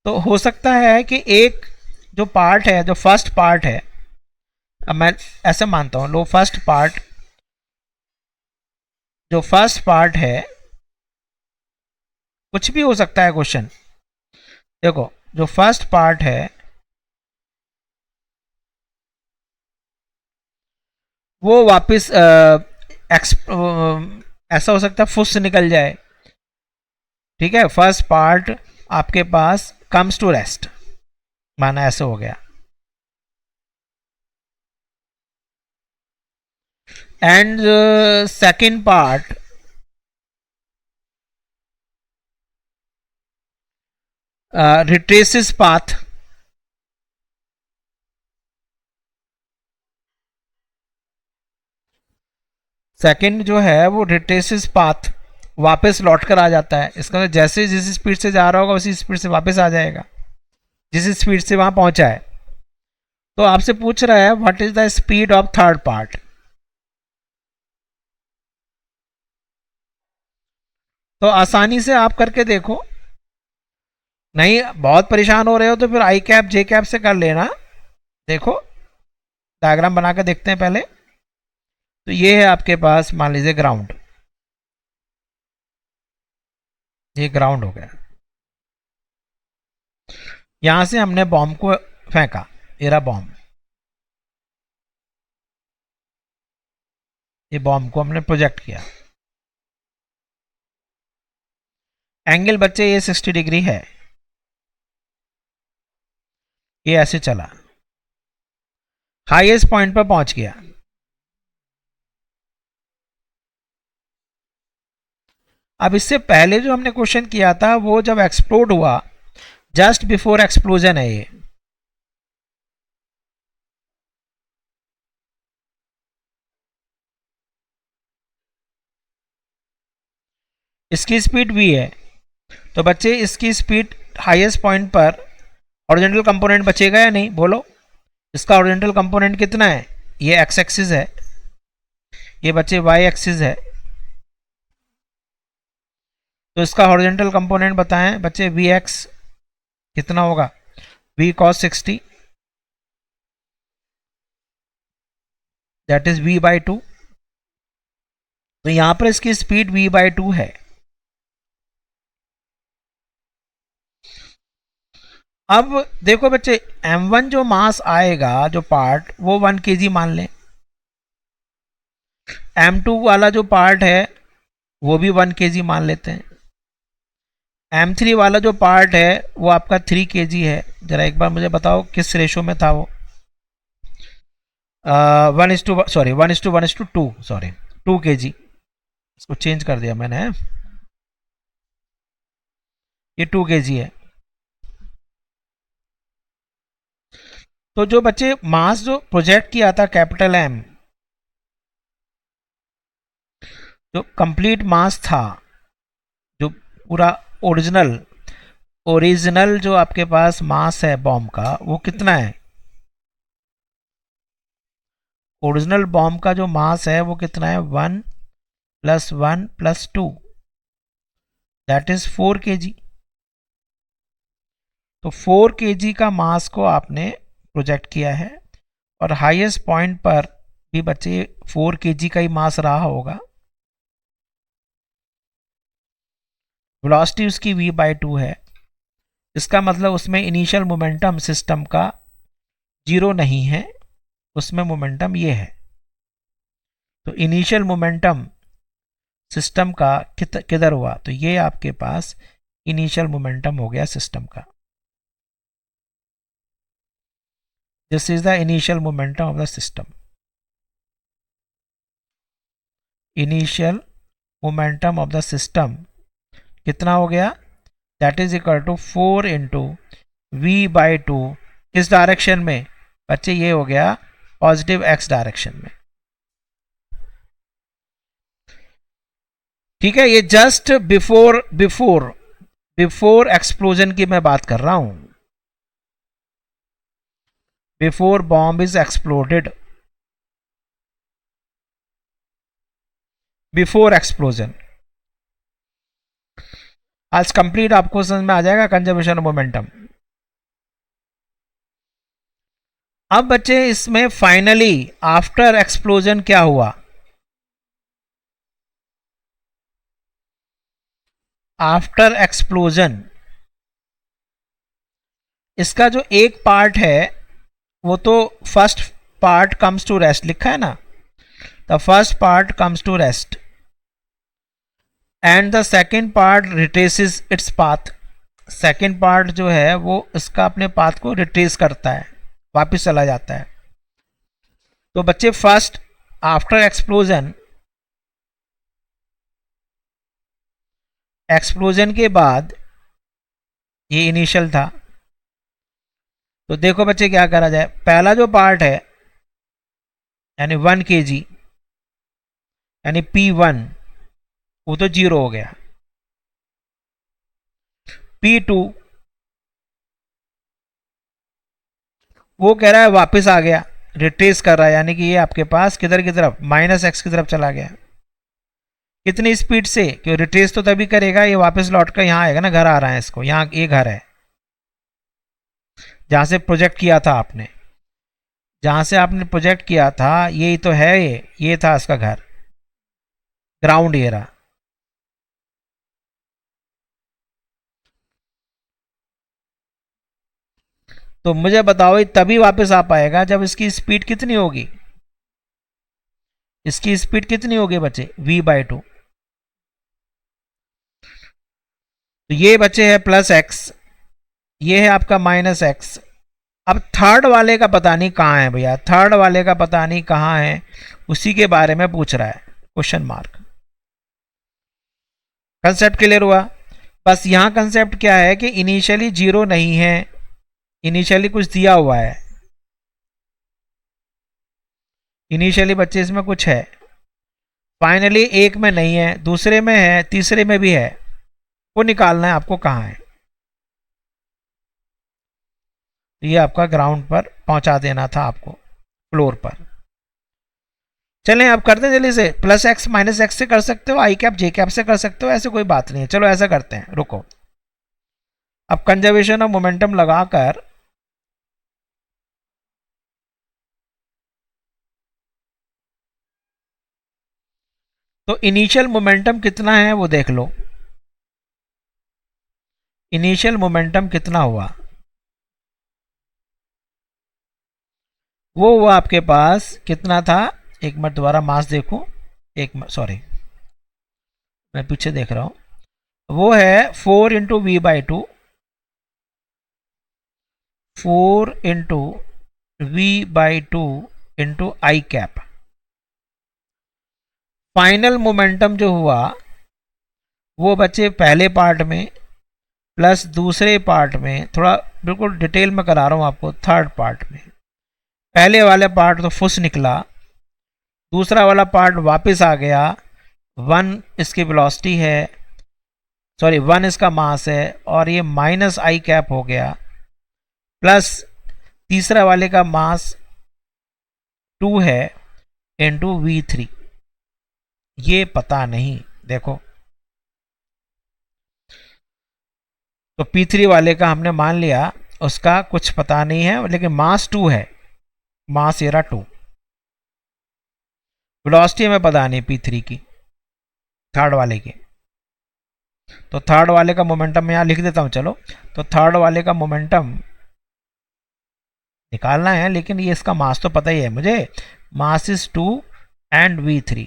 तो हो सकता है कि एक जो पार्ट है, जो फर्स्ट पार्ट है, अब मैं ऐसे मानता हूं लो, फर्स्ट पार्ट, जो फर्स्ट पार्ट है, कुछ भी हो सकता है क्वेश्चन। देखो, जो फर्स्ट पार्ट है वो वापस ऐसा हो सकता है फुस निकल जाए। ठीक है, फर्स्ट पार्ट आपके पास कम्स टू रेस्ट, माना ऐसे हो गया। And second part retraces path, second जो है वो retraces path, वापस लौट कर आ जाता है। इसका मतलब जैसे जिस स्पीड से जा रहा होगा उसी स्पीड से वापस आ जाएगा, जिस स्पीड से वहां पहुंचा है। तो आपसे पूछ रहा है what is the speed of third part. तो आसानी से आप करके देखो, नहीं बहुत परेशान हो रहे हो तो फिर आई कैप जे कैप से कर लेना। देखो डायग्राम बना के देखते हैं पहले। तो ये है आपके पास, मान लीजिए ग्राउंड, ये ग्राउंड हो गया। यहां से हमने बॉम्ब को फेंका, ये रहा बॉम्ब, ये बॉम्ब को हमने प्रोजेक्ट किया। एंगल बच्चे ये 60 डिग्री है, ये ऐसे चला, हाईएस्ट पॉइंट पर पहुंच गया। अब इससे पहले जो हमने क्वेश्चन किया था वो जब एक्सप्लोड हुआ, जस्ट बिफोर एक्सप्लोजन है ये। इसकी स्पीड v है, तो बच्चे इसकी स्पीड हाईएस्ट पॉइंट पर हॉरिजॉन्टल कंपोनेंट बचेगा या नहीं, बोलो। इसका हॉरिजॉन्टल कंपोनेंट कितना है, ये एक्स एक्सिस है, ये बच्चे वाई एक्सिस है। तो इसका हॉरिजॉन्टल कंपोनेंट बताएं बच्चे, वी एक्स कितना होगा, v cos 60, that is v by 2। तो यहां पर इसकी स्पीड v बाई 2 है। अब देखो बच्चे, m1 जो मास आएगा जो पार्ट, वो 1 kg मान लें। m2 वाला जो पार्ट है वो भी 1 kg मान लेते हैं। m3 वाला जो पार्ट है वो आपका 3 kg है। जरा एक बार मुझे बताओ किस रेशो में था वो, 1:1:2, सॉरी 2 kg, इसको चेंज कर दिया मैंने, ये 2 kg है। तो जो बच्चे मास जो प्रोजेक्ट किया था कैपिटल M, जो कंप्लीट मास था, जो पूरा ओरिजिनल जो आपके पास मास है बॉम्ब का, वो कितना है, ओरिजिनल बॉम्ब का जो मास है वो कितना है, 1 + 1 + 2, दैट इज 4 kg। तो 4 kg का मास को आपने प्रोजेक्ट किया है, और हाईएस्ट पॉइंट पर भी बच्चे 4 kg का ही मास रहा होगा। वेलोसिटी उसकी v बाई 2 है। इसका मतलब उसमें इनिशियल मोमेंटम सिस्टम का 0 नहीं है, उसमें मोमेंटम ये है। तो इनिशियल मोमेंटम सिस्टम का किधर हुआ, तो ये आपके पास इनिशियल मोमेंटम हो गया सिस्टम का। This is the initial momentum of the system. Initial momentum of the system कितना हो गया, that is equal to 4 × v by 2। किस डायरेक्शन में बच्चे, ये हो गया पॉजिटिव x डायरेक्शन में। ठीक है, ये जस्ट बिफोर एक्सप्लोजन की मैं बात कर रहा हूं, before bomb is exploded, before explosion. आज कंप्लीट आपको समझ में आ जाएगा कंजर्वेशन ऑफ मोमेंटम। अब बच्चे इसमें फाइनली आफ्टर एक्सप्लोजन क्या हुआ, आफ्टर एक्सप्लोजन इसका जो एक पार्ट है वो तो first part comes to rest लिखा है ना, the first part comes to rest and the second part retraces its path. Second part जो है वो इसका अपने पाथ को रिट्रेस करता है, वापस चला जाता है। तो बच्चे फर्स्ट आफ्टर एक्सप्लोजन के बाद ये इनिशियल था। तो देखो बच्चे क्या करा जाए, पहला जो पार्ट है यानी 1 kg यानी P1 वो तो 0 हो गया। P2 वो कह रहा है वापस आ गया, रिट्रेस कर रहा है, यानी कि ये आपके पास किधर की तरफ, -x की तरफ चला गया। कितनी स्पीड से, क्यों रिट्रेस तो तभी करेगा, ये वापस लौट कर यहाँ आएगा ना, घर आ रहा है इसको, यहाँ ये घर है जहाँ से प्रोजेक्ट किया था आपने, जहाँ से आपने प्रोजेक्ट किया था यही तो है, ये था इसका घर, ग्राउंड ये रहा। तो मुझे बताओ ये तभी वापस आ पाएगा जब इसकी स्पीड कितनी होगी, इसकी स्पीड कितनी होगी बच्चे, v/2। तो ये बच्चे है +x, ये है आपका -x। अब थर्ड वाले का पता नहीं कहाँ है भैया, थर्ड वाले का पता नहीं कहाँ है, उसी के बारे में पूछ रहा है, क्वेश्चन मार्क। कंसेप्ट क्लियर हुआ? बस यहाँ कंसेप्ट क्या है कि इनिशियली 0 नहीं है, इनिशियली कुछ दिया हुआ है, इनिशियली बच्चे इसमें कुछ है, फाइनली एक में नहीं है, दूसरे में है, तीसरे में भी है, वो निकालना है आपको कहाँ है। ये आपका ग्राउंड पर पहुंचा देना था आपको, फ्लोर पर। चलें अब करते हैं जल्दी से, +x -x से कर सकते हो, i कैप j कैप से कर सकते हो, ऐसे कोई बात नहीं है। चलो ऐसा करते हैं, रुको। अब कंजर्वेशन ऑफ मोमेंटम लगाकर तो इनिशियल मोमेंटम कितना है वो देख लो, इनिशियल मोमेंटम कितना हुआ, वो हुआ आपके पास कितना था, एक मिनट दोबारा मास देखो, एक मिनट सॉरी मैं पीछे देख रहा हूं, वो है 4 × v/2, 4 × v/2 × i cap. Final momentum जो हुआ वो बच्चे पहले पार्ट में प्लस दूसरे पार्ट में, थोड़ा बिल्कुल डिटेल में करा रहा हूं आपको, थर्ड पार्ट में पहले वाले पार्ट तो फुस निकला, दूसरा वाला पार्ट वापस आ गया, 1 इसकी वेलोसिटी है, सॉरी 1 इसका मास है, और ये -i कैप हो गया, प्लस तीसरा वाले का मास 2 है इंटू v3। ये पता नहीं, देखो तो P3 वाले का हमने मान लिया उसका कुछ पता नहीं है, लेकिन मास 2 है, मास ये रहा 2, वेलोसिटी हमें पता नहीं P3 की, थर्ड वाले की। तो थर्ड वाले का मोमेंटम मैं यहाँ लिख देता हूँ, चलो। तो थर्ड वाले का मोमेंटम निकालना है, लेकिन ये इसका मास तो पता ही है मुझे, मास इज 2 एंड v3,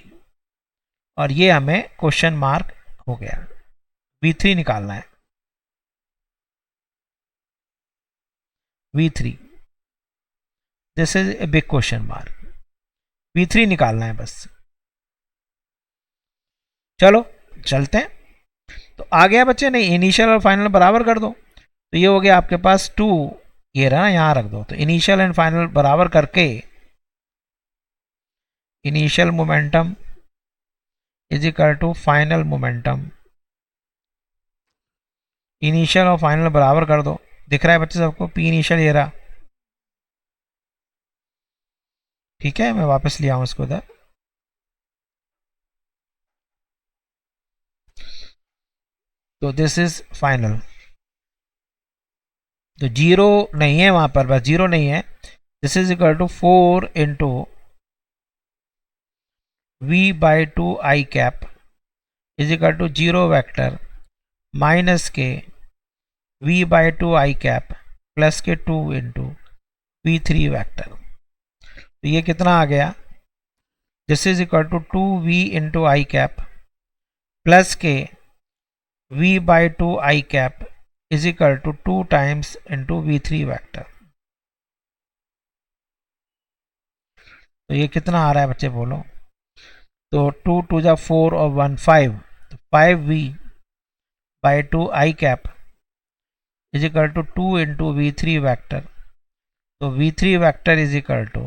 और ये हमें क्वेश्चन मार्क हो गया, v3 निकालना है, v3, this is a big question mark, v3 निकालना है बस। चलो चलते हैं। तो आ गया बच्चे, नहीं इनिशियल और फाइनल बराबर कर दो, तो ये हो गया आपके पास 2, ये रहा, यहाँ रख दो, तो इनिशियल एंड फाइनल बराबर करके initial momentum is equal to final momentum, initial और फाइनल बराबर कर दो, दिख रहा है बच्चे सबको, P इनिशियल ये रहा, ठीक है, मैं वापस ले आऊँ इसको इधर, तो दिस इज फाइनल। तो 0 नहीं है वहां पर, बस 0 नहीं है, this is equal to 4 × v/2 i cap is equal to 0 vector minus के v/2 i कैप प्लस के 2 × v3 वेक्टर। तो ये कितना आ गया, this is equal to 2v × i cap plus के v/2 i cap is equal to 2 times into V3 vector. तो ये कितना आ रहा है बच्चे बोलो? तो 2 टू जा 4 और 1 5, तो 5V by 2 I cap is equal to 2 into V3 vector. तो V3 vector is equal to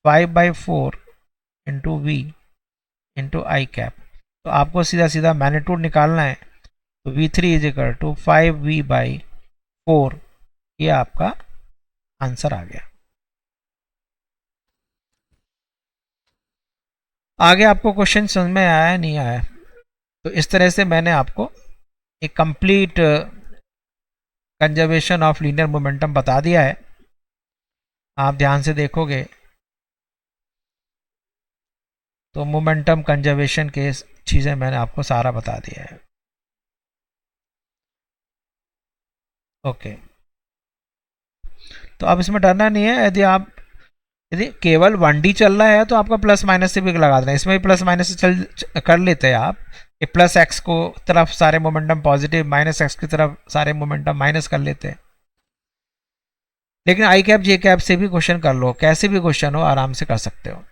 5/4 into V into I cap. तो आपको सीधा सीधा मैग्नीट्यूड निकालना है, तो V3 is equal to 5V/4। ये आपका आंसर आ गया। आगे आपको क्वेश्चन समझ में आया नहीं आया? तो इस तरह से मैंने आपको एक complete conservation of linear momentum बता दिया है। आप ध्यान से देखोगे तो मोमेंटम कंजर्वेशन के चीज़ें मैंने आपको सारा बता दिया है। ओके, तो अब इसमें डरना नहीं है। यदि केवल 1D चल रहा है तो आपका प्लस माइनस से भी लगा देना, इसमें भी प्लस माइनस से चल कर लेते हैं आप। ये प्लस एक्स को तरफ सारे मोमेंटम पॉजिटिव, माइनस एक्स की तरफ सारे मोमेंटम माइनस कर लेते हैं। लेकिन आई कैप जे कैप से भी क्वेश्चन कर लो, कैसे भी क्वेश्चन हो आराम से कर सकते हो।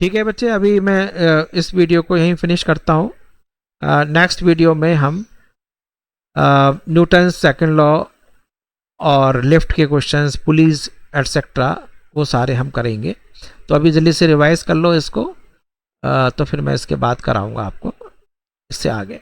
ठीक है बच्चे, अभी मैं इस वीडियो को यहीं फिनिश करता हूँ। नेक्स्ट वीडियो में हम न्यूटन सेकंड लॉ और लिफ्ट के क्वेश्चंस, पुलीज एटसेट्रा, वो सारे हम करेंगे। तो अभी जल्दी से रिवाइज कर लो इसको, तो फिर मैं इसके बाद कराऊंगा आपको इससे आगे।